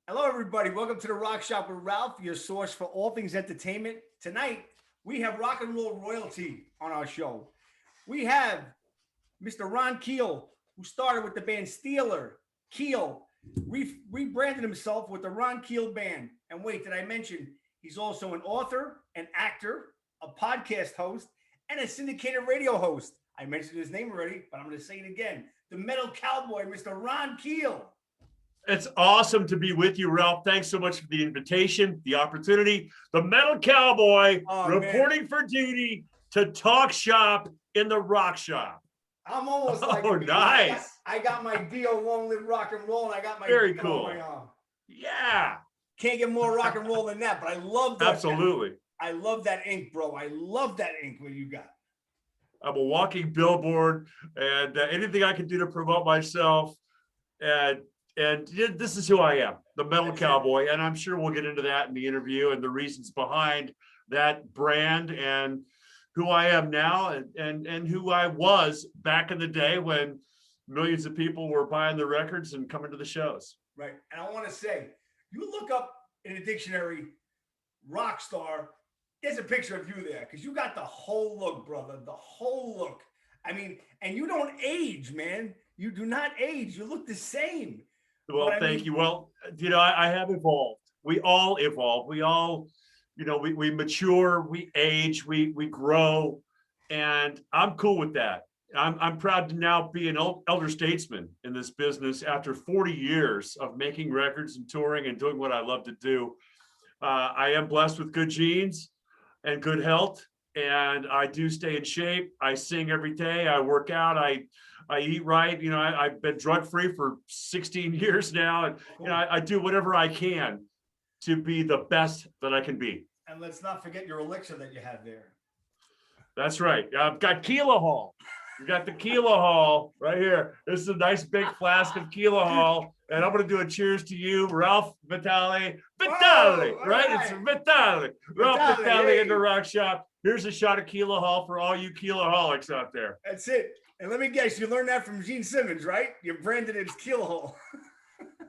Hello, everybody. Welcome to the Rock Shop with Ralph, your source for all things entertainment. Tonight, we have rock and roll royalty on our show. We have Mr. Ron Keel, who started with the band Steeler, Keel, rebranded himself with the Ron Keel Band. And wait, did I mention he's also an author, an actor, a podcast host, and a syndicated radio host? I mentioned his name already, but I'm going to say it again. The metal cowboy, Mr. Ron Keel. It's awesome to be with you, Ralph. Thanks so much for the invitation, the opportunity. The Metal Cowboy reporting for duty to talk shop in the rock shop. I'm almost like nice. I got my Dio Long Live Rock and Roll, and I got my very Dio cool. on my arm. Yeah. Can't get more rock and roll than that, but I love that. Absolutely. I love that ink, bro. I love that ink what you got. I'm a walking billboard, and anything I can do to promote myself. And this is who I am, the Metal Cowboy. And I'm sure we'll get into that in the interview and the reasons behind that brand and who I am now and who I was back in the day when millions of people were buying the records and coming to the shows. Right. And I want to say, you look up in a dictionary, rock star, there's a picture of you there because you got the whole look, brother, the whole look. I mean, and you don't age, man. You do not age. You look the same. Well, thank you. Well, I have evolved. We all evolve. We all, we mature, we age, we grow, and I'm cool with that. I'm proud to now be an elder statesman in this business after 40 years of making records and touring and doing what I love to do. I am blessed with good genes and good health, and I do stay in shape. I sing every day. I work out. I eat right. I've been drug free for 16 years now. And, I do whatever I can to be the best that I can be. And let's not forget your elixir that you have there. That's right. I've got Keelahol. We got the Keelahol right here. This is a nice big flask of Keelahol. And I'm going to do a cheers to you, Ralph Vitale. Vitale, right? It's Vitale. Ralph Vitale in the rock shop. Here's a shot of Keelahol for all you Keelaholics out there. That's it. And let me guess, you learned that from Gene Simmons, right? You branded it as Keelahol.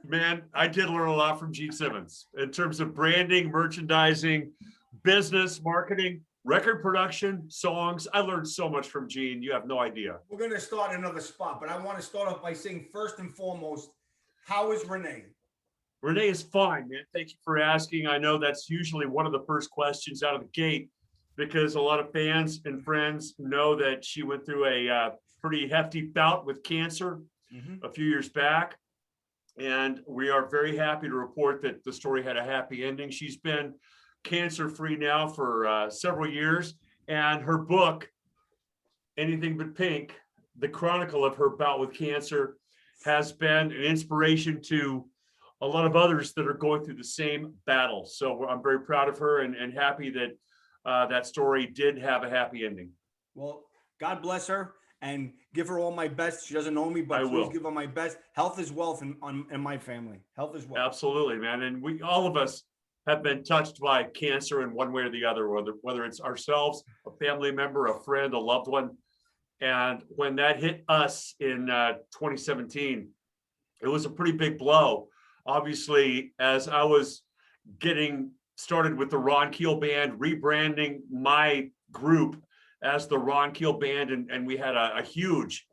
Man, I did learn a lot from Gene Simmons in terms of branding, merchandising, business, marketing, record production, songs. I learned so much from Gene. You have no idea. We're going to start another spot, but I want to start off by saying first and foremost, how is Renee? Renee is fine, man. Thank you for asking. I know that's usually one of the first questions out of the gate because a lot of fans and friends know that she went through a pretty hefty bout with cancer a few years back. And we are very happy to report that the story had a happy ending. She's been cancer-free now for several years. And her book, Anything But Pink, the chronicle of her bout with cancer, has been an inspiration to a lot of others that are going through the same battle. So I'm very proud of her and happy that that story did have a happy ending. Well, God bless her. And give her all my best. She doesn't know me, but please give her my best. Health is wealth in my family. Health is wealth. Absolutely, man. And all of us have been touched by cancer in one way or the other, whether it's ourselves, a family member, a friend, a loved one. And when that hit us in 2017, it was a pretty big blow. Obviously, as I was getting started with the Ron Keel Band, rebranding my group as the Ron Keel Band, and we had a huge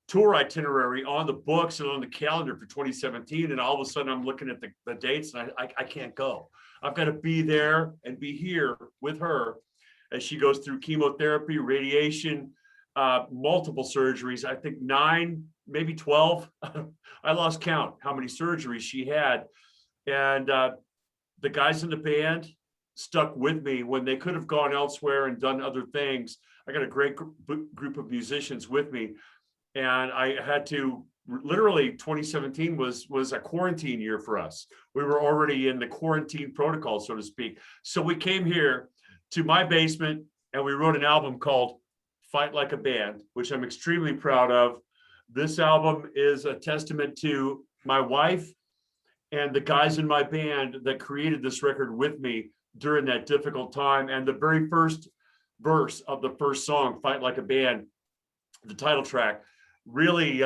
tour itinerary on the books and on the calendar for 2017. And all of a sudden I'm looking at the dates and I can't go. I've got to be there and be here with her as she goes through chemotherapy, radiation, multiple surgeries. I think 9, maybe 12. I lost count how many surgeries she had. And the guys in the band stuck with me when they could have gone elsewhere and done other things. I got a great group of musicians with me, and I had to literally 2017 was a quarantine year for us. We were already in the quarantine protocol, so to speak. So we came here to my basement and we wrote an album called Fight Like a Band, which I'm extremely proud of. This album is a testament to my wife and the guys in my band that created this record with me during that difficult time. And the very first verse of the first song, Fight Like a Band, the title track, really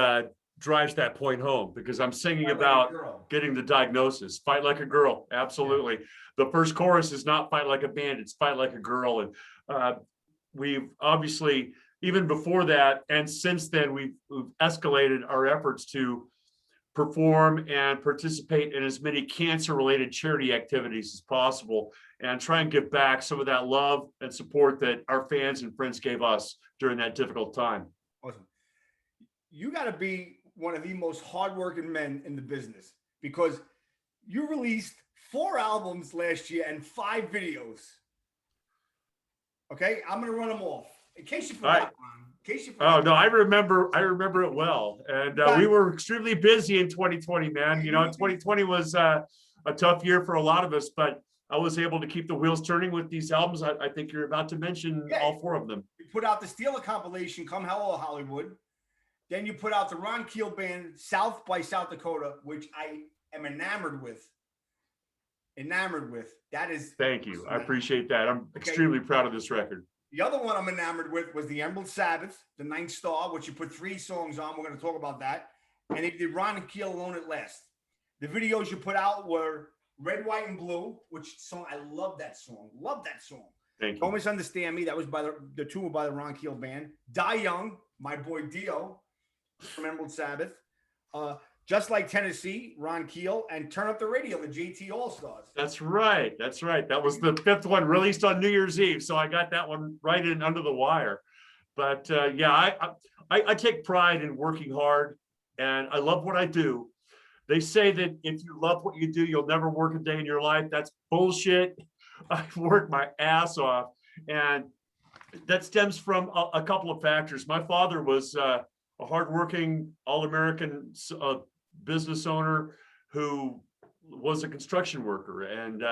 drives that point home, because I'm singing Fight like a about girl. getting the diagnosis. Fight like a girl. Absolutely. The first chorus is not fight like a band, it's fight like a girl. And we've obviously, even before that and since then, we've escalated our efforts to perform and participate in as many cancer-related charity activities as possible, and try and give back some of that love and support that our fans and friends gave us during that difficult time. Awesome. You got to be one of the most hardworking men in the business, because you released 4 albums last year and 5 videos. Okay, I'm gonna run them off in case you forgot. Ron. In case you forgot. Oh no, I remember it well, and we were extremely busy in 2020, man. You know, 2020 was a tough year for a lot of us, but I was able to keep the wheels turning with these albums. I think you're about to mention all 4 of them. You put out the Steeler compilation, Come Hello Hollywood. Then you put out the Ron Keel Band, South by South Dakota, which I am enamored with. That is. Thank you. I appreciate that. I'm extremely proud of this record. The other one I'm enamored with was the Emerald Sabbath, the 9th Star, which you put 3 songs on. We're going to talk about that. And they did Ron and Keel Alone at Last. The videos you put out were Red, White, and Blue, which song, I love that song. Love that song. Thank you. Don't Misunderstand Me. That was by the 2 were by the Ron Keel Band. Die Young, my boy Dio from Emerald Sabbath. Just Like Tennessee, Ron Keel, and Turn Up the Radio, the JT All-Stars. That's right. That's right. That was the 5th one, released on New Year's Eve. So I got that one right in under the wire. But yeah, I take pride in working hard, and I love what I do. They say that if you love what you do, you'll never work a day in your life. That's bullshit. I work my ass off, and that stems from a couple of factors. My father was a hardworking, all-American business owner who was a construction worker, and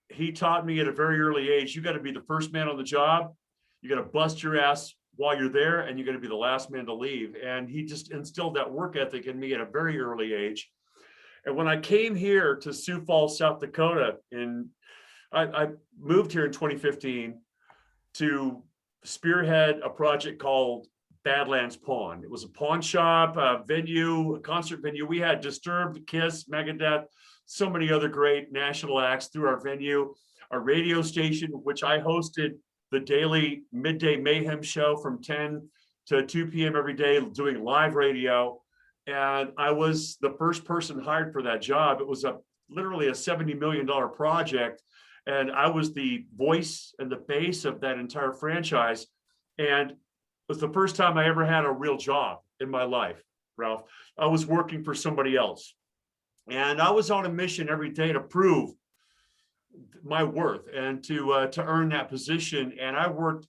he taught me at a very early age, you got to be the first man on the job, you got to bust your ass while you're there, and you got to be the last man to leave. And he just instilled that work ethic in me at a very early age. And when I came here to Sioux Falls, South Dakota, I moved here in 2015 to spearhead a project called Badlands Pawn. It was a pawn shop, a venue, a concert venue. We had Disturbed, Kiss, Megadeth, so many other great national acts through our venue. A radio station, which I hosted the daily midday mayhem show from 10 to 2 p.m. every day, doing live radio. And I was the first person hired for that job. It was literally a $70 million project. And I was the voice and the face of that entire franchise. And it was the first time I ever had a real job in my life, Ralph. I was working for somebody else. And I was on a mission every day to prove my worth and to earn that position. And I worked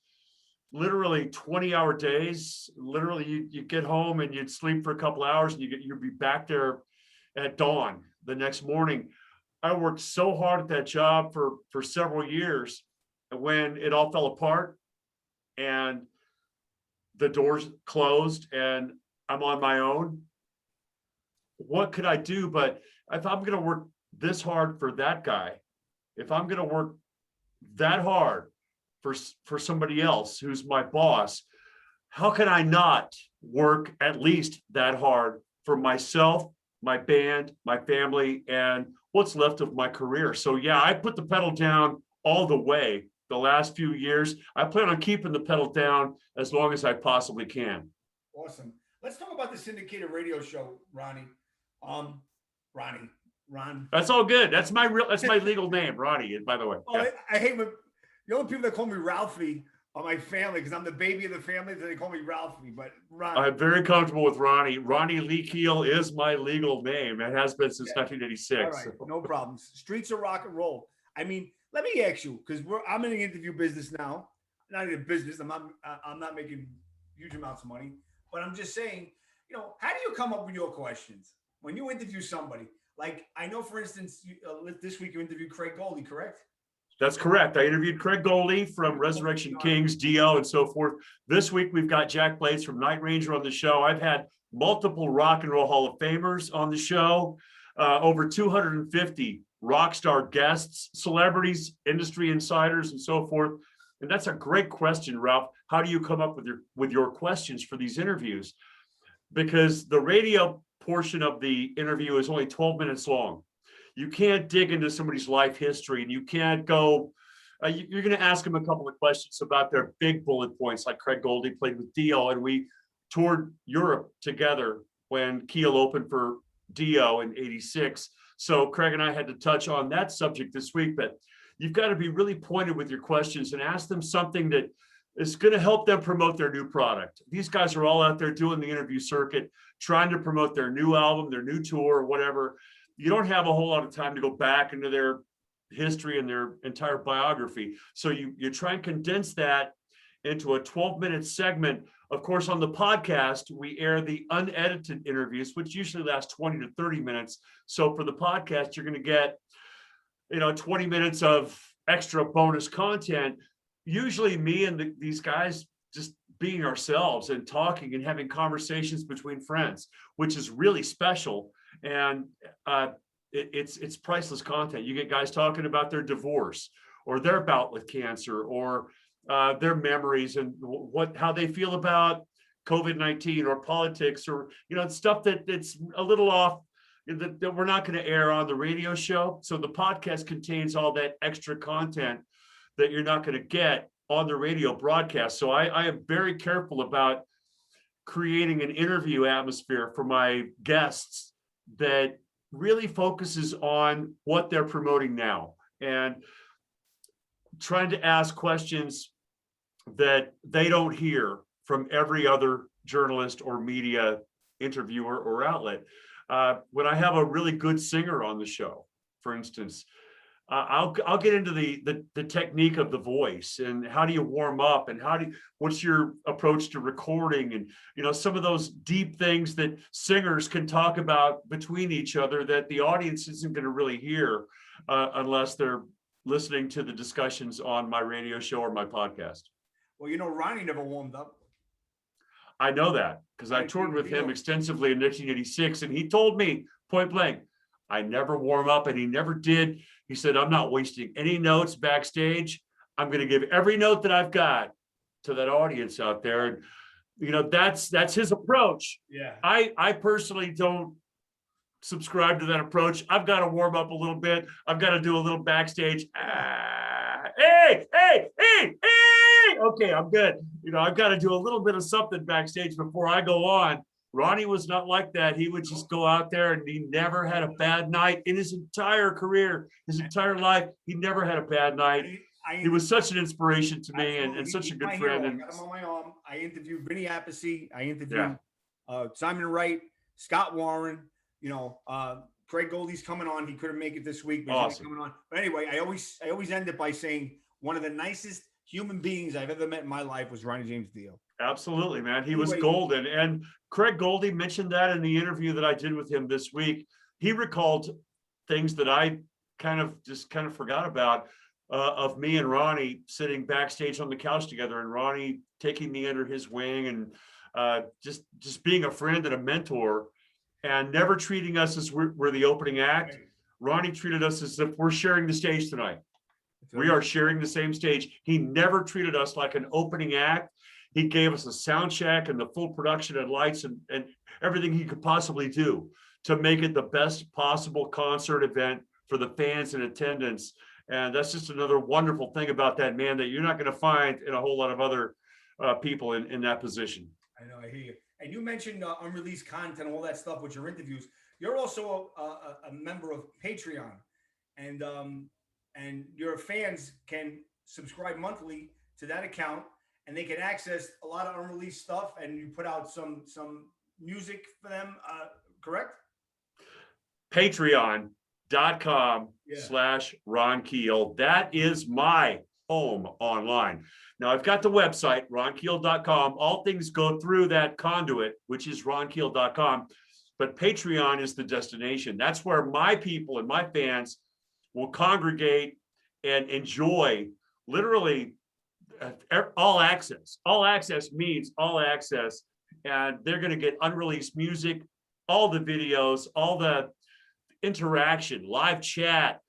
literally 20-hour days. Literally, you get home and you'd sleep for a couple hours and you'd be back there at dawn the next morning. I worked so hard at that job for several years. When it all fell apart and the doors closed and I'm on my own, what could I do? But if I'm going to work this hard for that guy, if I'm going to work that hard for somebody else who's my boss, how can I not work at least that hard for myself, my band, my family, and what's left of my career? So yeah, I put the pedal down all the way the last few years. I plan on keeping the pedal down as long as I possibly can. Awesome. Let's talk about the syndicated radio show, Ronnie. Ron. That's all good. That's my legal name, Ronnie, by the way. Oh, yeah. I hate when the only people that call me Ralphie are my family, because I'm the baby of the family, so they call me Ralphie. But Ron, I'm very comfortable with Ronnie. Ronnie Lee Keel is my legal name. It has been since 1986. All right, so. No problems. Streets of rock and roll. I mean, let me ask you, because I'm in the interview business now. Not in a business. I'm not making huge amounts of money, but I'm just saying, how do you come up with your questions when you interview somebody? Like, I know, for instance, this week you interviewed Craig Goldie, correct? That's correct. I interviewed Craig Goldie from Resurrection Kings, Dio, and so forth. This week, we've got Jack Blades from Night Ranger on the show. I've had multiple Rock and Roll Hall of Famers on the show, over 250 rock star guests, celebrities, industry insiders, and so forth. And that's a great question, Ralph. How do you come up with your questions for these interviews? because the radio portion of the interview is only 12 minutes long. You can't dig into somebody's life history, and you can't go, you're going to ask them a couple of questions about their big bullet points, like Craig Goldie played with Dio, and we toured Europe together when Keel opened for Dio in '86. So Craig and I had to touch on that subject this week, but you've got to be really pointed with your questions and ask them something that is going to help them promote their new product. These guys are all out there doing the interview circuit, trying to promote their new album, their new tour, or whatever. You don't have a whole lot of time to go back into their history and their entire biography. So you try and condense that into a 12-minute segment. Of course, on the podcast, we air the unedited interviews, which usually last 20 to 30 minutes. So for the podcast, you're going to get, 20 minutes of extra bonus content. Usually me and these guys just being ourselves and talking and having conversations between friends, which is really special. And it's priceless content. You get guys talking about their divorce or their bout with cancer, or their memories and how they feel about COVID-19 or politics, or stuff that's a little off, that we're not going to air on the radio show. So the podcast contains all that extra content that you're not going to get on the radio broadcast. So I am very careful about creating an interview atmosphere for my guests that really focuses on what they're promoting now, and trying to ask questions that they don't hear from every other journalist or media interviewer or outlet. When I have a really good singer on the show, for instance, I'll get into the technique of the voice, and how do you warm up, and what's your approach to recording, and some of those deep things that singers can talk about between each other that the audience isn't going to really hear unless they're listening to the discussions on my radio show or my podcast. Well, Ronnie never warmed up. I know that because I toured with him extensively in 1986, and he told me point blank, I never warm up, and he never did. He said, I'm not wasting any notes backstage. I'm going to give every note that I've got to that audience out there. And, that's his approach. Yeah. I personally don't subscribe to that approach. I've got to warm up a little bit. I've got to do a little backstage. Hey. Okay, I'm good. I've got to do a little bit of something backstage before I go on. Ronnie was not like that. He would just go out there, and he never had a bad night in his entire career, his entire life. He never had a bad night. He was such an inspiration to me, and such a good friend. And I got him on my arm. I interviewed Vinny Appice. I interviewed Simon Wright, Scott Warren. Craig Goldie's coming on. He couldn't make it this week, but he's coming on. But anyway, I always end it by saying one of the nicest human beings I've ever met in my life was Ronnie James Dio. Absolutely, man. He was golden. And Craig Goldie mentioned that in the interview that I did with him this week. He recalled things that I kind of forgot about, of me and Ronnie sitting backstage on the couch together, and Ronnie taking me under his wing, and just being a friend and a mentor, and never treating us as we're the opening act. Ronnie treated us as if we're sharing the stage tonight. We are sharing the same stage. He never treated us like an opening act. He gave us a sound check and the full production and lights and everything he could possibly do to make it the best possible concert event for the fans in attendance. And that's just another wonderful thing about that man that you're not going to find in a whole lot of other people in that position. I know, I hear you. And you mentioned unreleased content, all that stuff with your interviews. You're also a member of Patreon, and your fans can subscribe monthly to that account, and they can access a lot of unreleased stuff, and you put out some music for them, correct? Patreon.com/Ron Keel. That is my home online. Now I've got the website, ronkeel.com. All things go through that conduit, which is ronkeel.com. But Patreon is the destination. That's where my people and my fans will congregate and enjoy literally all access. All access means all access. And they're going to get unreleased music, all the videos, all the interaction, live chat,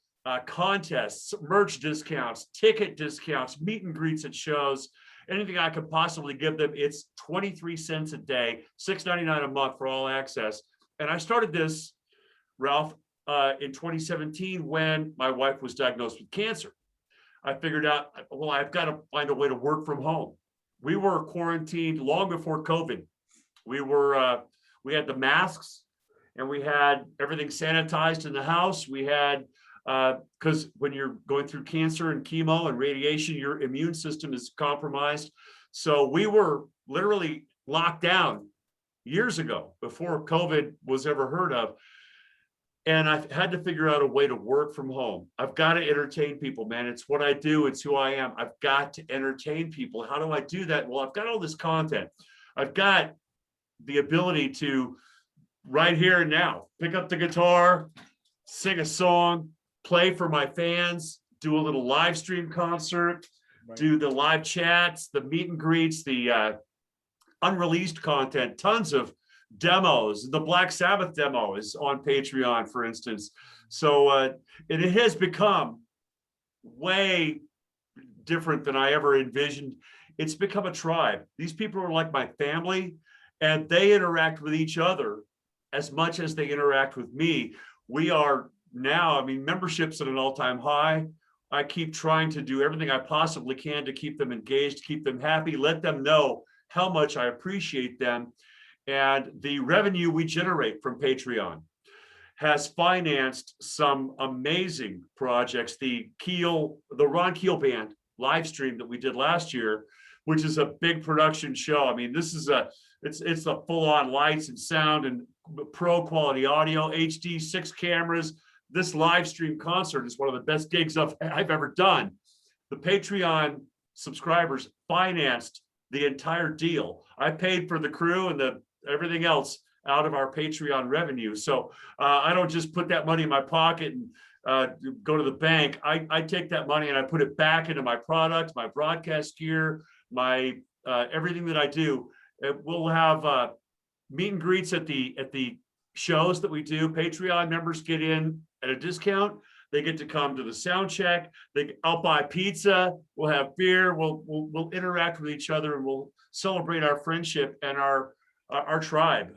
contests, merch discounts, ticket discounts, meet and greets at shows. anything I could possibly give them. It's 23 cents a day, $6.99 a month for all access. And I started this, Ralph, in 2017 when my wife was diagnosed with cancer. I figured out, well, I've got to find a way to work from home. We were quarantined long before COVID. We had the masks and we had everything sanitized in the house. We had, because when you're going through cancer and chemo and radiation, your immune system is compromised. So we were literally locked down years ago before COVID was ever heard of. And I've had to figure out a way to work from home. I've got to entertain people, man. It's what I do. It's who I am. I've got to entertain people. How do I do that? Well, I've got all this content. I've got the ability to right here and now pick up the guitar, sing a song, play for my fans, do a little live stream concert, do the live chats, the meet and greets, the unreleased content, tons of demos. The Black Sabbath demo is on Patreon, for instance. So it has become way different than I ever envisioned. It's become a tribe. These people are like my family, and they interact with each other as much as they interact with me. We are now, I mean, membership's at an all-time high. I keep trying to do everything I possibly can to keep them engaged, keep them happy, let them know how much I appreciate them. And the revenue we generate from Patreon has financed some amazing projects. The Ron Keel Band live stream that we did last year, which is a big production show. I mean, this is it's the full-on lights and sound and pro quality audio, HD, 6 cameras. This live stream concert is one of the best gigs I've ever done. The Patreon subscribers financed the entire deal. I paid for the crew and everything else out of our Patreon revenue. So I don't just put that money in my pocket and go to the bank. I take that money and I put it back into my product, my broadcast gear, my everything that I do. We'll have meet and greets at the shows that we do. Patreon members get in at a discount. They get to come to the sound check. I'll buy pizza. We'll have beer. We'll interact with each other, and we'll celebrate our friendship and our tribe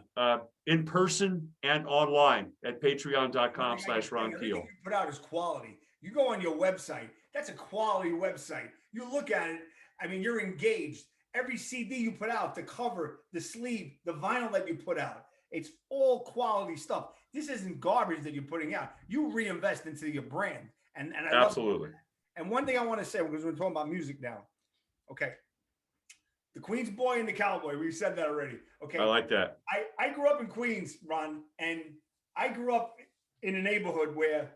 in person and online at patreon.com/Ron Keel. You put out is quality. You go on your website. That's a quality website. You look at it. I mean, you're engaged. Every CD you put out, the cover, the sleeve, the vinyl that you put out, it's all quality stuff. This isn't garbage that you're putting out. You reinvest into your brand. And I absolutely. And one thing I want to say, because we're talking about music now. Okay. The Queens boy and the cowboy. We said that already. Okay. I like that. I grew up in Queens, Ron, and I grew up in a neighborhood where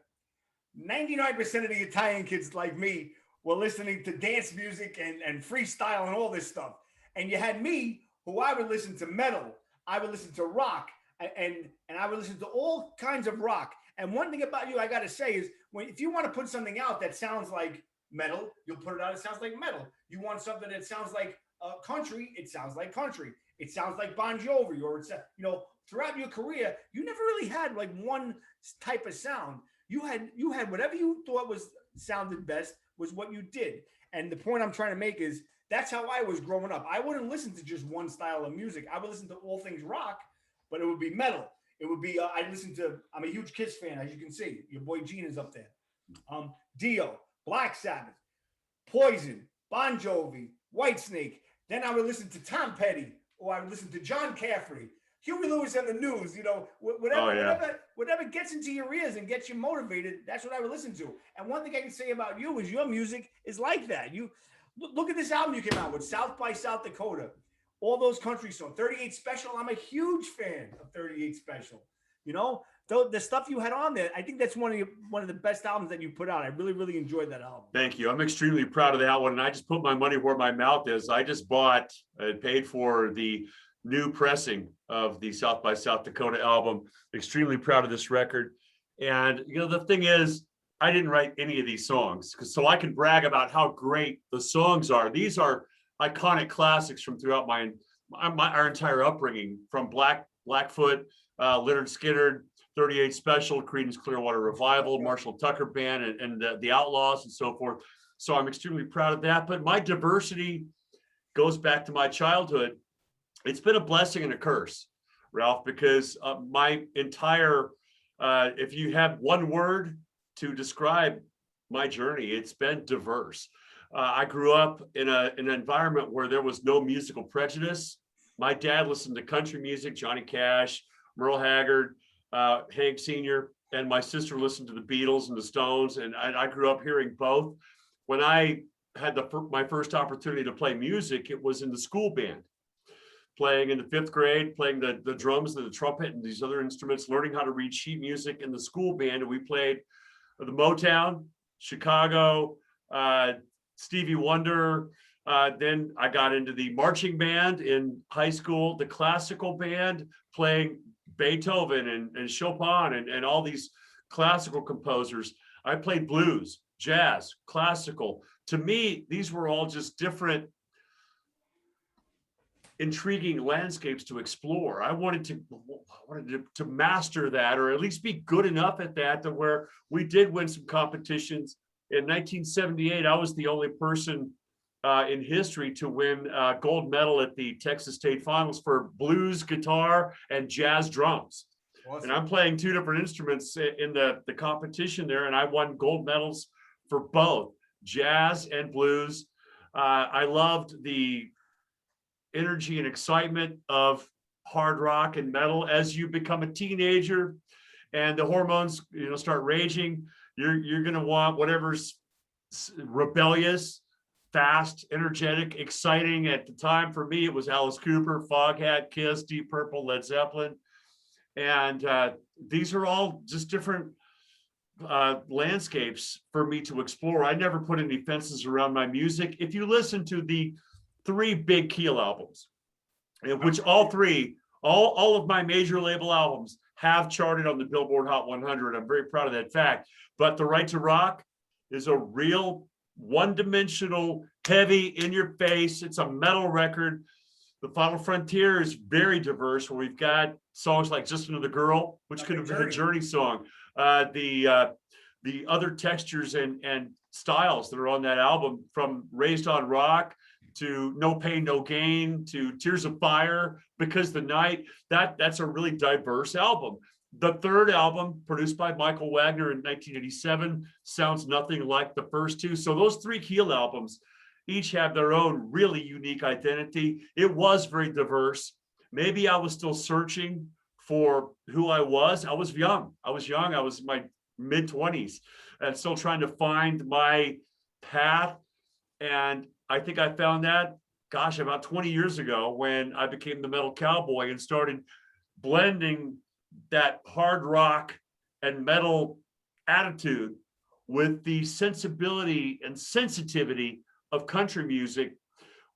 99% of the Italian kids like me were listening to dance music and freestyle and all this stuff. And you had me, who I would listen to metal. I would listen to rock, and I would listen to all kinds of rock. And one thing about you, I got to say, is if you want to put something out that sounds like metal, you'll put it out. It sounds like metal. You want something that sounds like country. It sounds like country. It sounds like Bon Jovi, or it's throughout your career, you never really had like one type of sound. You had whatever you thought sounded best was what you did. And the point I'm trying to make is that's how I was growing up. I wouldn't listen to just one style of music. I would listen to all things rock, but it would be metal. It would be, I'm a huge Kiss fan, as you can see. Your boy Gene is up there. Dio, Black Sabbath, Poison, Bon Jovi, Whitesnake. Then I would listen to Tom Petty, or I would listen to John Cafferty, Huey Lewis and the News, whatever gets into your ears and gets you motivated, that's what I would listen to. And one thing I can say about you is your music is like that. You look at this album you came out with, South by South Dakota, all those country songs, 38 Special. I'm a huge fan of 38 Special. The stuff you had on there, I think that's one of the best albums that you put out. I really, really enjoyed that album. Thank you. I'm extremely proud of that one. And I just put my money where my mouth is. I just paid for the new pressing of the South by South Dakota album. Extremely proud of this record. And the thing is, I didn't write any of these songs so I can brag about how great the songs are. These are iconic classics from throughout our entire upbringing, from Blackfoot, Leonard Skinner, 38 Special, Creedence Clearwater Revival, Marshall Tucker Band, and the Outlaws and so forth. So I'm extremely proud of that. But my diversity goes back to my childhood. It's been a blessing and a curse, Ralph, because my entire, if you have one word to describe my journey, it's been diverse. I grew up in an environment where there was no musical prejudice. My dad listened to country music, Johnny Cash, Merle Haggard, Hank Sr., and my sister listened to the Beatles and the Stones, and I grew up hearing both. When I had my first opportunity to play music, it was in the school band, playing in the 5th grade, playing the drums and the trumpet and these other instruments, learning how to read sheet music in the school band. And we played the Motown, Chicago, Stevie Wonder. Then I got into the marching band in high school, the classical band, playing Beethoven and Chopin and all these classical composers. I played blues, jazz, classical. To me, these were all just different, intriguing landscapes to explore. I wanted to master that, or at least be good enough at that, to where we did win some competitions. In 1978, I was the only person in history to win a gold medal at the Texas State Finals for blues, guitar, and jazz drums. Awesome. And I'm playing 2 different instruments in the competition there, and I won gold medals for both jazz and blues. I loved the energy and excitement of hard rock and metal. As you become a teenager and the hormones, start raging, you're going to want whatever's rebellious, fast, energetic, exciting. At the time, for me, it was Alice Cooper, Foghat, Kiss, Deep Purple, Led Zeppelin. And these are all just different landscapes for me to explore. I never put any fences around my music. If you listen to the 3 big Keel albums, which all of my major label albums have charted on the Billboard Hot 100. I'm very proud of that fact. But The Right to Rock is a real one-dimensional, heavy, in your face. It's a metal record. The Final Frontier is very diverse, where we've got songs like Just Another Girl, which could have been a Journey song. The other textures and styles that are on that album, from Raised on Rock to No Pain, No Gain to Tears of Fire, Because the Night, that's a really diverse album. The 3rd album, produced by Michael Wagner in 1987, sounds nothing like the first 2. So those 3 Keel albums each have their own really unique identity. It was very diverse. Maybe I was still searching for who I was. I was young. I was in my mid-20s and still trying to find my path. And I think I found that, gosh, about 20 years ago, when I became the metal cowboy and started blending that hard rock and metal attitude with the sensibility and sensitivity of country music,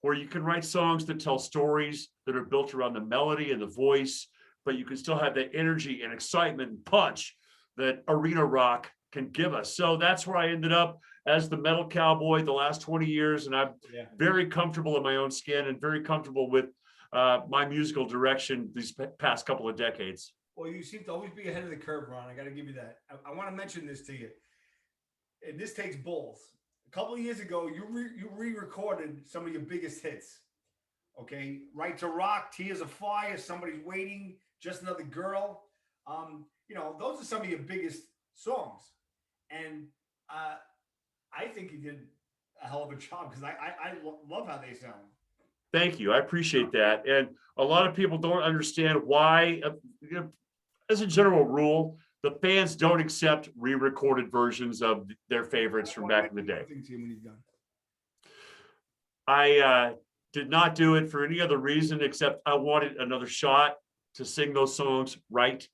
where you can write songs that tell stories that are built around the melody and the voice, but you can still have that energy and excitement and punch that arena rock can give us. So that's where I ended up as the metal cowboy the last 20 years. And I'm very comfortable in my own skin and very comfortable with my musical direction these past couple of decades. Well, you seem to always be ahead of the curve, Ron. I got to give you that. I want to mention this to you. And this takes balls. A couple of years ago, you re-recorded some of your biggest hits. Okay, Right to Rock, Tears of Fire, Somebody's Waiting, Just Another Girl. Those are some of your biggest songs, and I think you did a hell of a job, because I love how they sound. Thank you. I appreciate that. And a lot of people don't understand why, as a general rule, the fans don't accept re-recorded versions of their favorites from back in the day. I did not do it for any other reason except I wanted another shot to sing those songs right.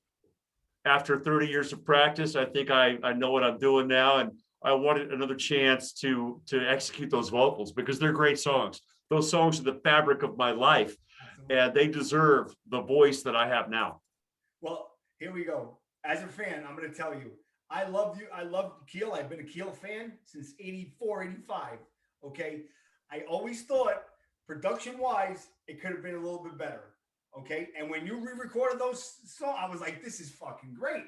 After 30 years of practice, I think I know what I'm doing now, and I wanted another chance to execute those vocals, because they're great songs. Those songs are the fabric of my life, and they deserve the voice that I have now. Well, here we go. As a fan, I'm going to tell you, I love you. I love Keel. I've been a Keel fan since 84, 85. Okay. I always thought, production-wise, it could have been a little bit better. Okay. And when you re-recorded those songs, I was like, this is fucking great.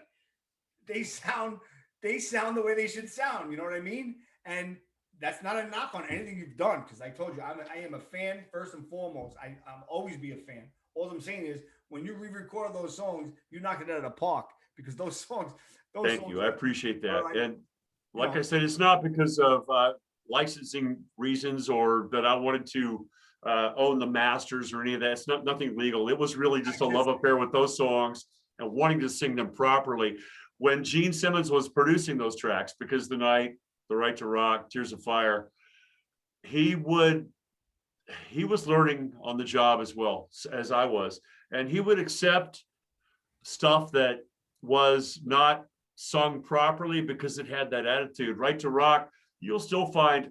They sound the way they should sound. You know what I mean? And that's not a knock on anything you've done, because I told you I am a fan first and foremost. I'm always be a fan. All I'm saying is when you re-record those songs, you knock it out of the park, because those Thank songs you. I appreciate that. like, And like know, I said, it's not because of licensing reasons or that I wanted to own the masters or any of that. It's nothing legal. It was really just a love affair with those songs and wanting to sing them properly. When Gene Simmons was producing those tracks, Because the Night, The Right to Rock, Tears of Fire, he was learning on the job as well as I was, and he would accept stuff that was not sung properly because it had that attitude. Right to Rock, you'll still find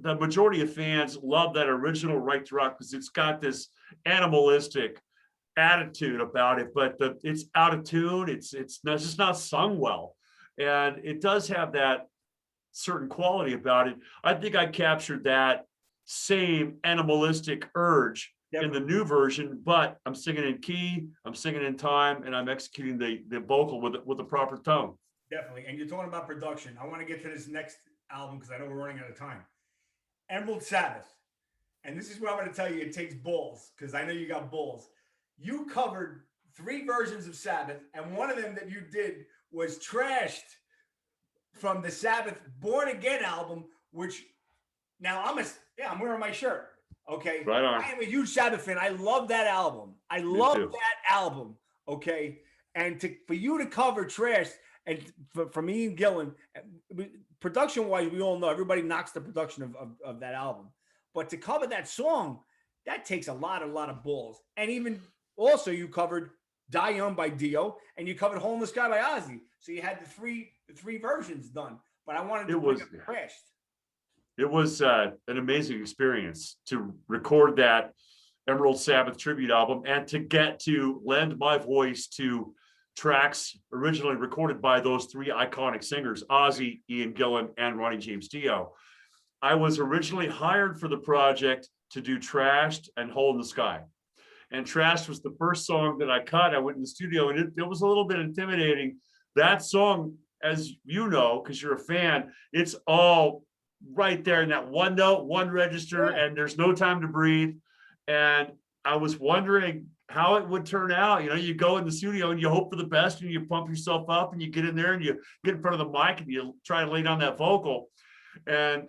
the majority of fans love that original Right to Rock because it's got this animalistic attitude about it, but it's out of tune. It's just not sung well, and it does have that certain quality about it. I think I captured that same animalistic urge in the new version, but I'm singing in key, I'm singing in time, and I'm executing the vocal with the proper tone. Definitely. And you're talking about production. I want to get to this next album because I know we're running out of time. Emerald Sabbath. And this is what I'm going to tell you. It takes balls, because I know you got balls. You covered 3 versions of Sabbath, and one of them that you did was trashed from the Sabbath Born Again album, which now I'm wearing my shirt. Okay. Right on. I am a huge Sabbath fan. I love that album. I love that album. Okay. And for you to cover trash, and from Ian Gillan, production wise, we all know everybody knocks the production of that album. But to cover that song, that takes a lot of balls. And even also, you covered Die Young by Dio, and you covered Hole in the Sky by Ozzy. So you had the three versions done. But I wanted to bring up Crashed. It was an amazing experience to record that Emerald Sabbath tribute album and to get to lend my voice to tracks originally recorded by those 3 iconic singers, Ozzy, Ian Gillan, and Ronnie James Dio. I was originally hired for the project to do Trashed and Hole in the Sky. And Trashed was the first song that I cut. I went in the studio, and it was a little bit intimidating. That song, as you know, because you're a fan, it's all right there in that one note, one register, and there's no time to breathe. And I was wondering how it would turn out. You know, you go in the studio and you hope for the best, and you pump yourself up, and you get in there and you get in front of the mic and you try to lay down that vocal, and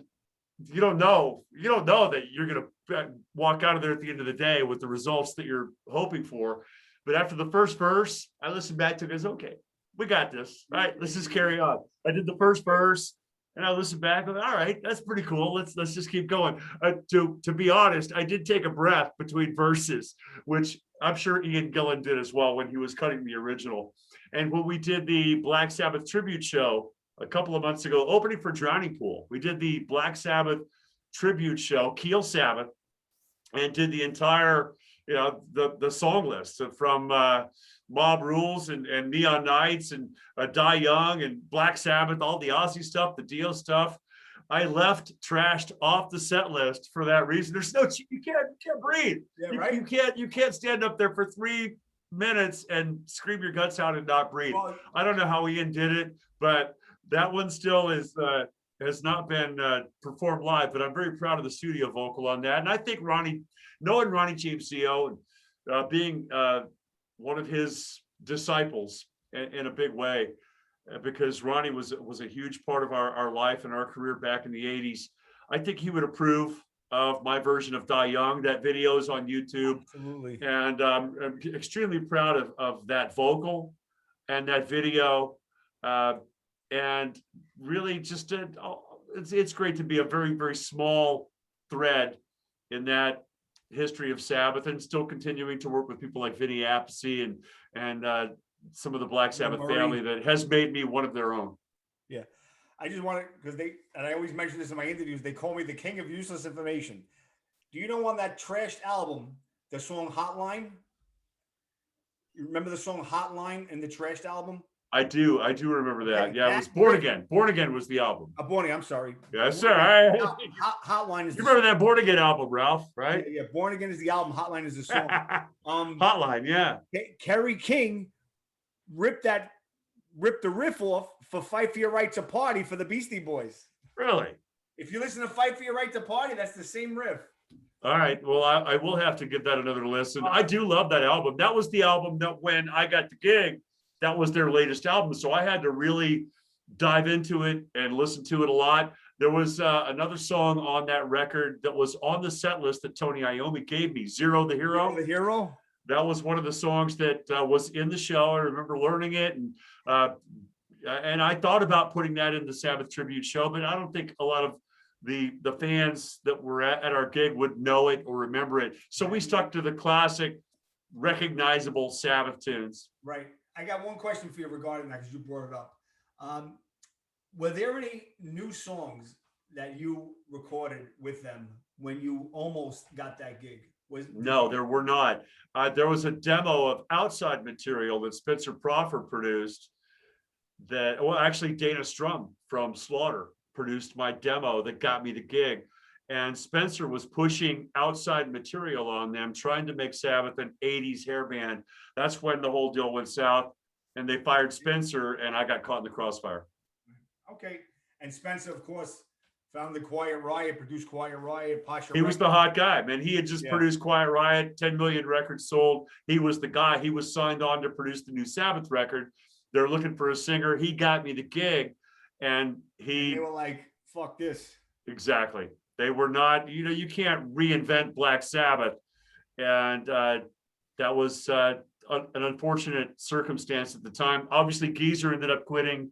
you don't know that you're going to walk out of there at the end of the day with the results that you're hoping for. But after the first verse, I listened back to it as, okay, we got this. All right, let's just carry on. I did the first verse, and I listened back. All right, that's pretty cool. Let's just keep going. To be honest, I did take a breath between verses, which I'm sure Ian Gillan did as well when he was cutting the original. And when we did the Black Sabbath tribute show a couple of months ago, opening for Drowning Pool, we did the Black Sabbath tribute show, Keel Sabbath, and did the entire, the song list from Mob Rules and Neon Nights and Die Young and Black Sabbath, all the Ozzy stuff, the Dio stuff. I left Trashed off the set list for that reason. There's you can't breathe. Yeah, right. You can't stand up there for 3 minutes and scream your guts out and not breathe. Well, I don't know how Ian did it, but that one still has not been performed live. But I'm very proud of the studio vocal on that. And I think knowing Ronnie James Dio and being one of his disciples in a big way, because Ronnie was a huge part of our life and our career back in the 80s. I think he would approve of my version of Die Young. That video is on YouTube. Absolutely. And I'm extremely proud of that vocal and that video. And really just it's great to be a very, very small thread in that history of Sabbath, and still continuing to work with people like Vinny Appice and some of the Black Sabbath family that has made me one of their own. Yeah. I just want to, because I always mention this in my interviews, they call me the king of useless information. Do you know on that trashed album, the song Hotline? You remember the song Hotline in the trashed album? I do remember that. Yeah, it was Born Again. Born Again was the album. Born Again, I'm sorry. Yes, sir. Hotline is you remember that Born Again album, Ralph, right? Yeah, Born Again is the album. Hotline is the song. Hotline, yeah. Kerry King ripped the riff off for Fight for Your Right to Party for the Beastie Boys. Really? If you listen to Fight for Your Right to Party, that's the same riff. All right. Well, I will have to give that another listen. I do love that album. That was the album that when I got the gig, that was their latest album. So I had to really dive into it and listen to it a lot. There was another song on that record that was on the set list that Tony Iommi gave me, Zero the Hero. The Hero? That was one of the songs that was in the show. I remember learning it. And I thought about putting that in the Sabbath tribute show, but I don't think a lot of the fans that were at our gig would know it or remember it. So we stuck to the classic, recognizable Sabbath tunes. Right. I got one question for you regarding that because you brought it up. Were there any new songs that you recorded with them when you almost got that gig? No, there were not. There was a demo of outside material that Spencer Proffer produced that, well, actually Dana Strum from Slaughter produced my demo that got me the gig. And Spencer was pushing outside material on them, trying to make Sabbath an 80s hair band. That's when the whole deal went south and they fired Spencer and I got caught in the crossfire. Okay. And Spencer, of course, found the Quiet Riot, produced Quiet Riot, Pasha. He was the hot guy, man. He had just produced Quiet Riot, 10 million records sold. He was the guy. He was signed on to produce the new Sabbath record. They're looking for a singer. He got me the gig. And they were like, fuck this. Exactly. They were not, you can't reinvent Black Sabbath. And that was an unfortunate circumstance at the time. Obviously, Geezer ended up quitting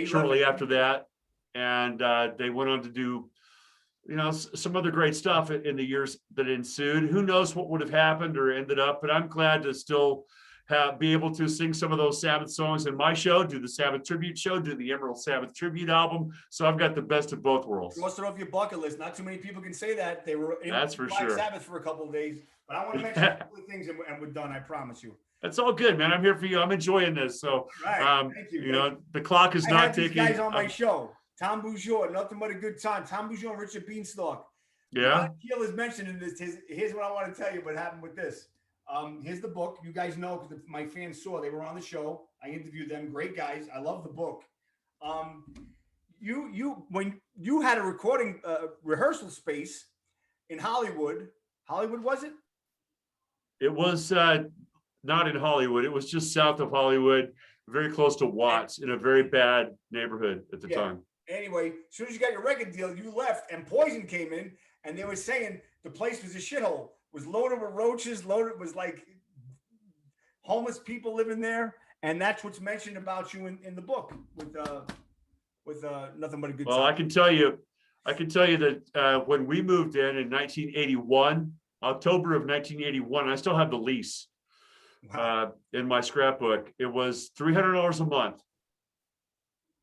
shortly after that. And they went on to do, some other great stuff in the years that ensued. Who knows what would have happened or ended up, but I'm glad to still be able to sing some of those Sabbath songs in my show, do the Sabbath tribute show, do the Emerald Sabbath tribute album. So I've got the best of both worlds. Cross it off your bucket list. Not too many people can say that. They were in That's for Black sure. Sabbath for a couple of days, but I want to mention a couple of things and we're done. I promise you. That's all good, man. I'm here for you. I'm enjoying this. So, thank you. The clock is not ticking. I had these guys on my show. Tom Bourgeois, nothing but a good time. Tom Bourgeois and Richard Beanstalk. Yeah. Keel is mentioning this. Here's what I want to tell you what happened with this. Here's the book. You guys know because my fans saw they were on the show. I interviewed them. Great guys. I love the book. When you had a recording rehearsal space in Hollywood. Hollywood, was it? It was not in Hollywood. It was just south of Hollywood, very close to Watts, in a very bad neighborhood at the time. Anyway, as soon as you got your record deal, you left, and Poison came in, and they were saying the place was a shithole. It was loaded with roaches, was like homeless people living there, and that's what's mentioned about you in the book with Nothing But a Good Time. Well, I can tell you that when we moved in 1981, October of 1981, I still have the lease in my scrapbook. It was $300 a month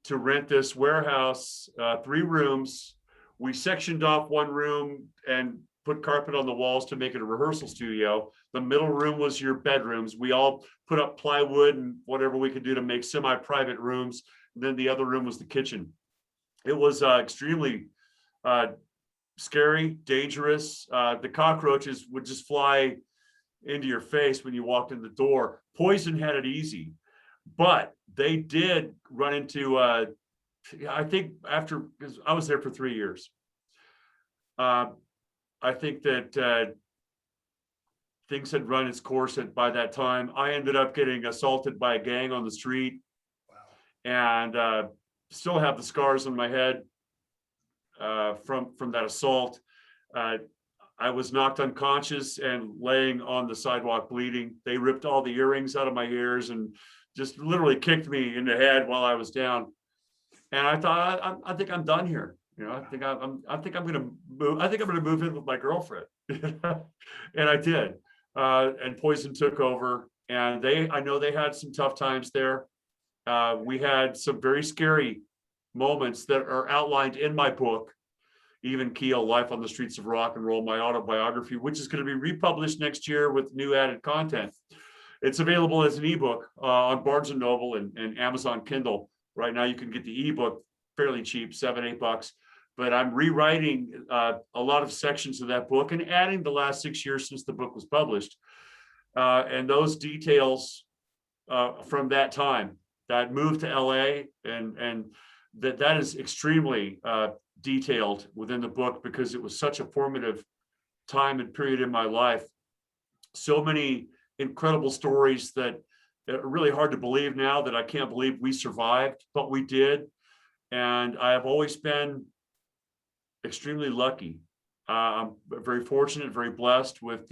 to rent this warehouse, 3 rooms. We sectioned off one room and put carpet on the walls to make it a rehearsal studio. The middle room was your bedrooms. We all put up plywood and whatever we could do to make semi-private rooms. And then the other room was the kitchen. It was extremely scary, dangerous. The cockroaches would just fly into your face when you walked in the door. Poison had it easy, but they did run into, I think because I was there for 3 years. I think that things had run its course by that time. I ended up getting assaulted by a gang on the street. Wow. And still have the scars on my head from that assault. I was knocked unconscious and laying on the sidewalk bleeding. They ripped all the earrings out of my ears and just literally kicked me in the head while I was down. And I thought, I think I'm done here. I think I'm going to move. I think I'm going to move in with my girlfriend. And I did. And Poison took over. And I know they had some tough times there. We had some very scary moments that are outlined in my book, Even Keel, Life on the Streets of Rock and Roll, my autobiography, which is going to be republished next year with new added content. It's available as an ebook on Barnes & Noble and Amazon Kindle. Right now you can get the ebook fairly cheap, $7-8. But I'm rewriting a lot of sections of that book and adding the last 6 years since the book was published. And those details from that time, that move to LA and that is extremely detailed within the book, because it was such a formative time and period in my life. So many incredible stories that are really hard to believe now, that I can't believe we survived, but we did. And I have always been extremely lucky. I'm very fortunate, very blessed with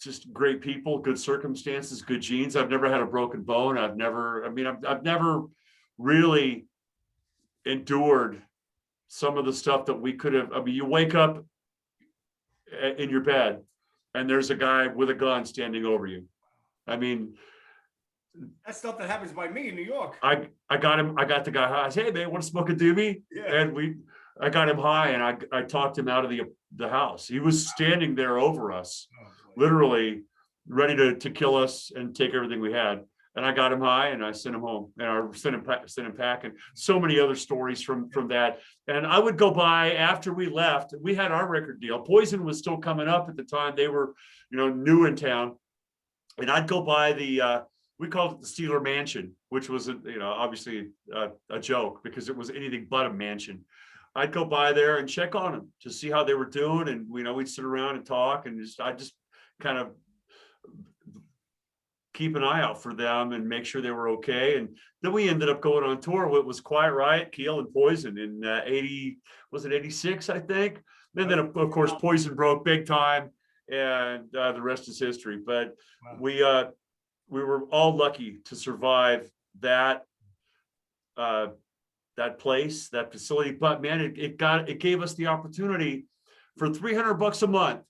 just great people, good circumstances, good genes. I've never had a broken bone. I've never really endured some of the stuff that we could have. I mean, you wake up in your bed and there's a guy with a gun standing over you. I mean, that's stuff that happens by me in New York. I got the guy high. I said, hey man, want to smoke a doobie? Yeah. And I got him high, and I talked him out of the house. He was standing there over us, literally ready to kill us and take everything we had. And I got him high, and I sent him home, and I sent him packing. So many other stories from that. And I would go by after we left. We had our record deal. Poison was still coming up at the time. They were, new in town. And I'd go by we called it the Steeler Mansion, which was, obviously a joke, because it was anything but a mansion. I'd go by there and check on them to see how they were doing. And, we'd sit around and talk, and I just kind of keep an eye out for them and make sure they were okay. And then we ended up going on tour. It was Quiet Riot, Keel, and Poison in 86, I think. And then, of course, Poison broke big time, and the rest is history. But we were all lucky to survive that place, that facility. But man, it gave us the opportunity for $300 a month.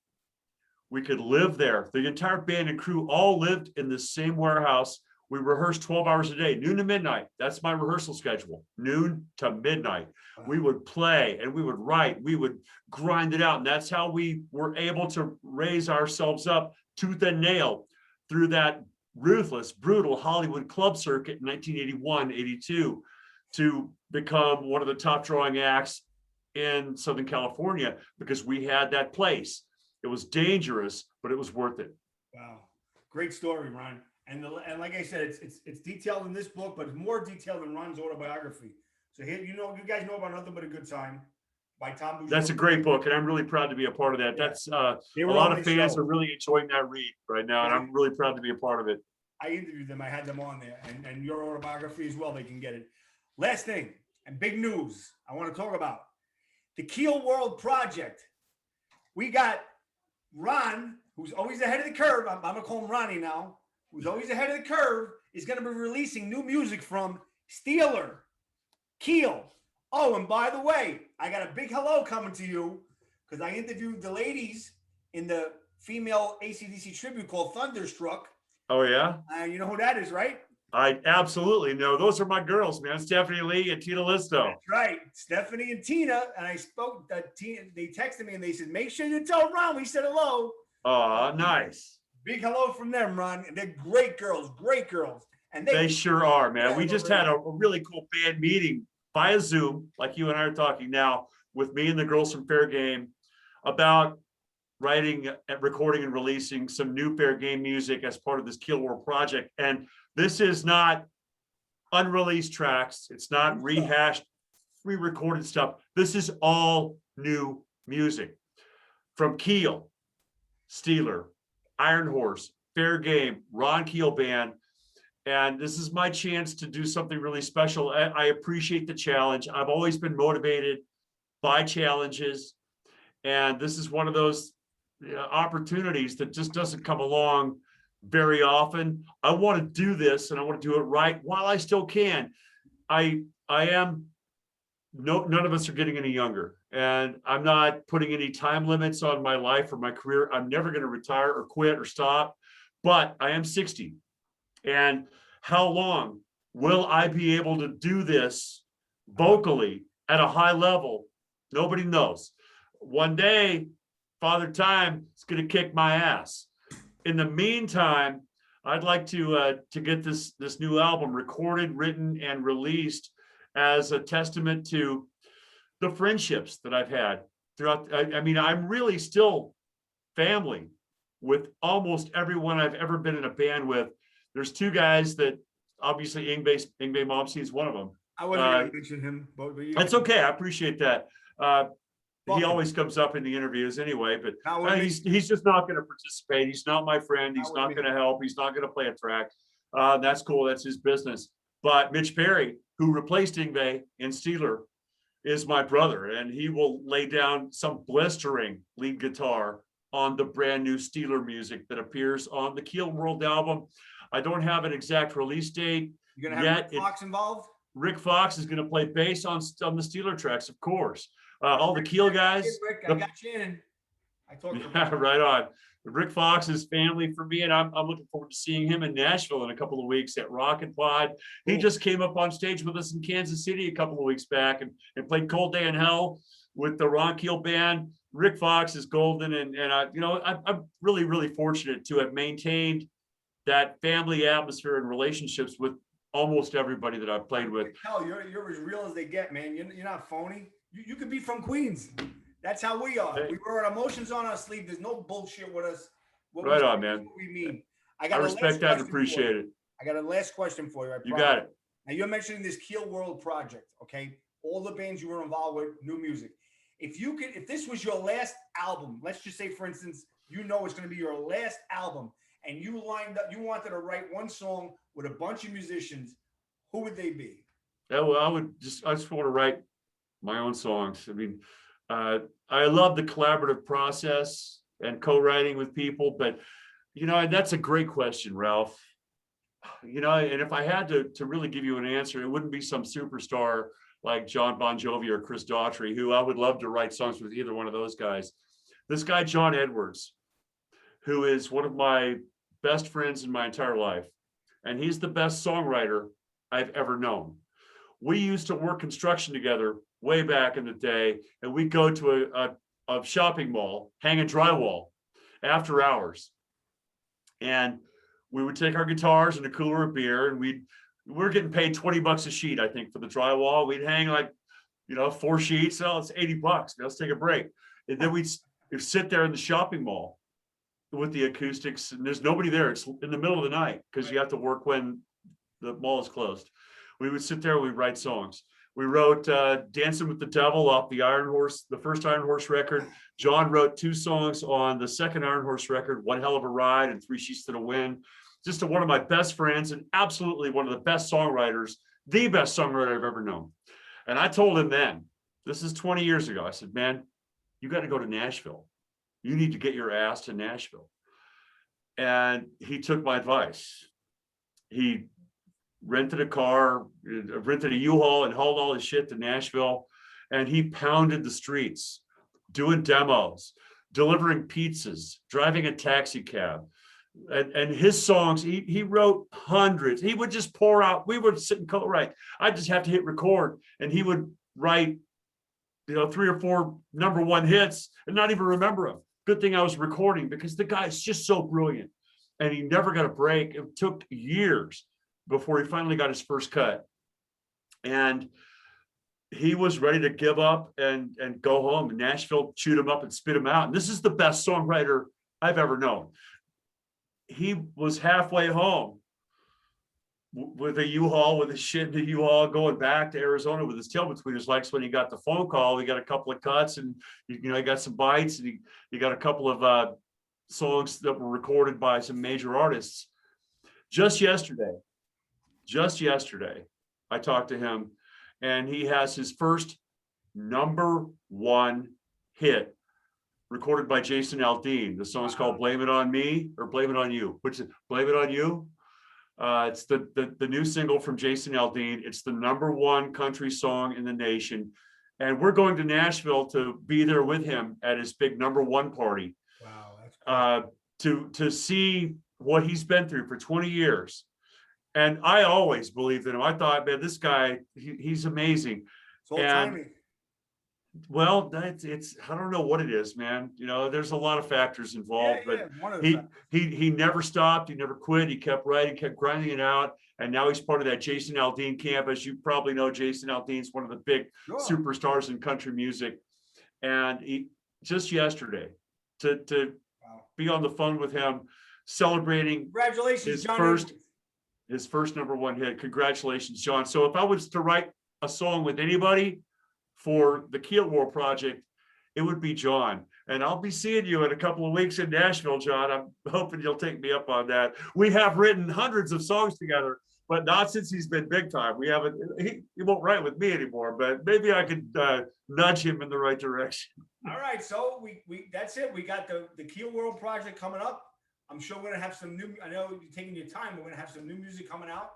We could live there. The entire band and crew all lived in the same warehouse. We rehearsed 12 hours a day, noon to midnight. That's my rehearsal schedule, noon to midnight. We would play and we would write, we would grind it out. And that's how we were able to raise ourselves up tooth and nail through that ruthless, brutal Hollywood club circuit in 1981, 82, to become one of the top drawing acts in Southern California, because we had that place. It was dangerous, but it was worth it. Wow. Great story, Ron. And like I said, it's detailed in this book, but it's more detailed than Ron's autobiography. So here, you guys know about Nothing But a Good Time by Tom Boucher. That's a great book, and I'm really proud to be a part of that. Yeah. That's a lot of fans are really enjoying that read right now, and I'm really proud to be a part of it. I interviewed them. I had them on there, and your autobiography as well. They can get it. Last thing, and big news I want to talk about, the Keel World Project. We got Ron, who's always ahead of the curve. I'm going to call him Ronnie now. Who's always ahead of the curve, is going to be releasing new music from Steeler, Keel. Oh, and by the way, I got a big hello coming to you, because I interviewed the ladies in the female AC/DC tribute called Thunderstruck. Oh, yeah? You know who that is, right? I absolutely know. Those are my girls, man. Stephanie Lee and Tina Listo. That's right. Stephanie and Tina. And I spoke to Tina. They texted me and they said, make sure you tell Ron we said hello. Oh, nice. Big hello from them, Ron. And they're great girls. Great girls. And they sure are, man. We just had a really cool band meeting via Zoom, like you and I are talking now, with me and the girls from Fair Game, about writing, recording, and releasing some new Fair Game music as part of this Keel World project. And this is not unreleased tracks. It's not rehashed, re-recorded stuff. This is all new music from Keel, Steeler, Iron Horse, Fair Game, Ron Keel Band. And this is my chance to do something really special. I appreciate the challenge. I've always been motivated by challenges. And this is one of those opportunities that just doesn't come along very often. I want to do this, and I want to do it right while I still can. None of us are getting any younger, and I'm not putting any time limits on my life or my career. I'm never going to retire or quit or stop, but I am 60. And how long will I be able to do this vocally at a high level? Nobody knows. One day, Father Time is going to kick my ass. In the meantime, I'd like to get this new album recorded, written, and released as a testament to the friendships that I've had throughout. I mean, I'm really still family with almost everyone I've ever been in a band with. There's two guys that obviously Yngwie Malmsteen is one of them. I wasn't going to mention him, but That's okay. I appreciate that. He Welcome. always comes up in the interviews anyway, but Not with me. he's just not going to participate. He's not my friend. He's Not with not me. going to help. He's not going to play a track. That's cool. That's his business. But Mitch Perry, who replaced Ingve in Steeler, is my brother, and he will lay down some blistering lead guitar on the brand new Steeler music that appears on the Keel World album. I don't have an exact release date You're going to have Rick Fox involved? Rick Fox is going to play bass on the Steeler tracks, of course. All the Keel guys. Rick, I got you in. I talked to Yeah, right on. Rick Fox is family for me, and I'm looking forward to seeing him in Nashville in a couple of weeks at Rock and Pod. He just came up on stage with us in Kansas City a couple of weeks back and played Cold Day in Hell with the Ron Keel Band. Rick Fox is golden, and I'm really, really fortunate to have maintained that family atmosphere and relationships with almost everybody that I've played with. Hell, you're as real as they get, man. You're not phony. You could be from Queens. That's how we are. Hey. We wear our emotions on our sleeve. There's no bullshit with us. Right on, man. What we mean. I respect that and appreciate it. I got a last question for you. You got it. Now you're mentioning this Keel World project, okay? All the bands you were involved with, new music. If this was your last album, let's just say, for instance, it's going to be your last album, and you wanted to write one song with a bunch of musicians, who would they be? Yeah, well, I just want to write my own songs. I mean, I love the collaborative process and co-writing with people, but and that's a great question, Ralph. And if I had to really give you an answer, it wouldn't be some superstar like John Bon Jovi or Chris Daughtry, who I would love to write songs with either one of those guys. This guy, John Edwards, who is one of my best friends in my entire life, and he's the best songwriter I've ever known. We used to work construction together way back in the day, and we'd go to a shopping mall, hanging drywall after hours. And we would take our guitars and a cooler of beer, and we were getting paid $20 a sheet, I think, for the drywall. We'd hang like, 4 sheets. Oh, it's $80. Let's take a break. And then we'd sit there in the shopping mall with the acoustics, and there's nobody there. It's in the middle of the night because you have to work when the mall is closed. We would sit there, we'd write songs. We wrote Dancing with the Devil off the Iron Horse, the first Iron Horse record. John wrote 2 songs on the second Iron Horse record, One Hell of a Ride and 3 Sheets to the Wind. Just one of my best friends and absolutely one of the best songwriters, the best songwriter I've ever known. And I told him then, this is 20 years ago, I said, man, you got to go to Nashville. You need to get your ass to Nashville. And he took my advice. He rented a car, rented a U-Haul, and hauled all his shit to Nashville. And he pounded the streets, doing demos, delivering pizzas, driving a taxi cab. And his songs, he wrote hundreds. He would just pour out. We would sit and co-write. I just have to hit record, and he would write, 3 or 4 number 1 hits and not even remember them. Good thing I was recording, because the guy's just so brilliant, and he never got a break. It took years before he finally got his first cut, and he was ready to give up and go home. And Nashville chewed him up and spit him out. And this is the best songwriter I've ever known. He was halfway home with a U-Haul, with his shit in the U-Haul, going back to Arizona with his tail between his legs when he got the phone call. He got a couple of cuts, and he got some bites, and he got a couple of songs that were recorded by some major artists. Just yesterday, I talked to him, and he has his first number 1 hit recorded by Jason Aldean. The song's called Blame It On Me or Blame It On You. Which is Blame It On You. It's the new single from Jason Aldean. It's the number 1 country song in the nation. And we're going to Nashville to be there with him at his big number 1 party. Wow, that's cool. To see what he's been through for 20 years. And I always believed in him. I thought, man, this guy, he's amazing. It's all timing. Well, it's I don't know what it is, man. There's a lot of factors involved, but he never stopped. He never quit. He kept writing, kept grinding it out. And now he's part of that Jason Aldean camp. As you probably know, Jason Aldean's one of the big superstars in country music. And he just yesterday to be on the phone with him, celebrating congratulations, his first number 1 hit. Congratulations, John. So if I was to write a song with anybody for the Keel World Project, it would be John. And I'll be seeing you in a couple of weeks in Nashville, John. I'm hoping you'll take me up on that. We have written hundreds of songs together, but not since he's been big time. We haven't, he won't write with me anymore, but maybe I could nudge him in the right direction. All right, so we that's it. We got the Keel World Project coming up. I'm sure we're gonna have some new, I know you're taking your time, we're gonna have some new music coming out.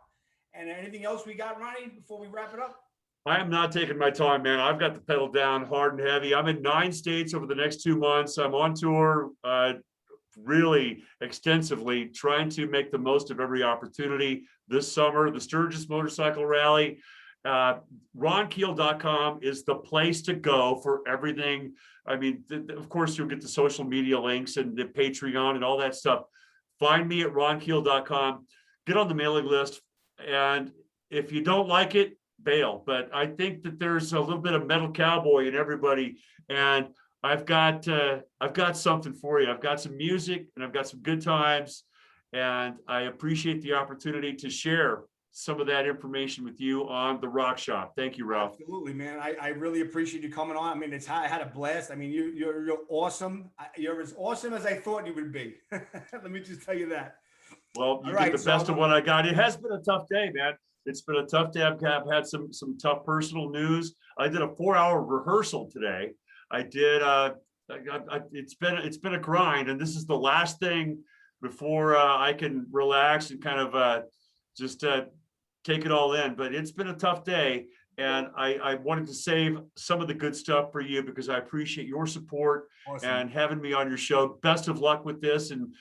And anything else we got, Ronnie, before we wrap it up? I am not taking my time, man. I've got the pedal down hard and heavy. I'm in 9 states over the next 2 months. I'm on tour really extensively, trying to make the most of every opportunity. This summer, the Sturgis Motorcycle Rally, ronkeel.com is the place to go for everything. I mean, of course, you'll get the social media links and the Patreon and all that stuff. Find me at ronkeel.com, get on the mailing list. And if you don't like it, bail. But I think that there's a little bit of metal cowboy in everybody. And I've got something for you. I've got some music and I've got some good times. And I appreciate the opportunity to share some of that information with you on the Rock Shop. Thank you, Ralph. Absolutely, man. I really appreciate you coming on. I mean, I had a blast. I mean, you're awesome. You're as awesome as I thought you would be. Let me just tell you that. Well, you did the best of what I got. It has been a tough day, man. It's been a tough day. I've had some tough personal news. I did a 4-hour rehearsal today. I did. It's been a grind, and this is the last thing before I can relax and kind of just take it all in. But it's been a tough day, and I wanted to save some of the good stuff for you because I appreciate your support and having me on your show. Best of luck with this, and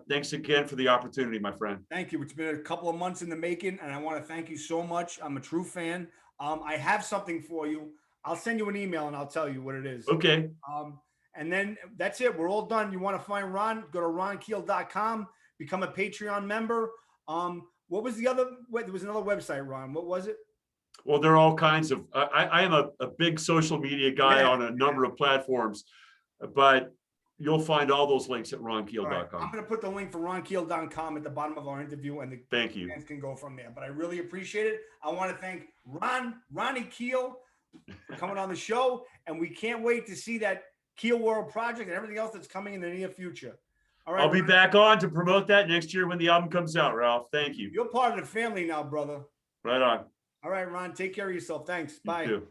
thanks again for the opportunity, my friend. Thank you. It's been a couple of months in the making, and I want to thank you so much. I'm a true fan. I have something for you. I'll send you an email and I'll tell you what it is. Okay. And then that's it. We're all done. You want to find Ron, go to ronkeel.com, become a Patreon member. What was the other? There was another website, Ron. What was it? Well, there are all kinds of, I am a big social media guy on a number of platforms, but you'll find all those links at ronkeel.com. Right. I'm going to put the link for ronkeel.com at the bottom of our interview, and the thank you fans can go from there. But I really appreciate it. I want to thank Ronnie Keel for coming on the show, and we can't wait to see that Keel World Project and everything else that's coming in the near future. All right, I'll be back on to promote that next year when the album comes out, Ralph. Thank you. You're part of the family now, brother. Right on. All right, Ron, take care of yourself. Thanks. Bye. You too.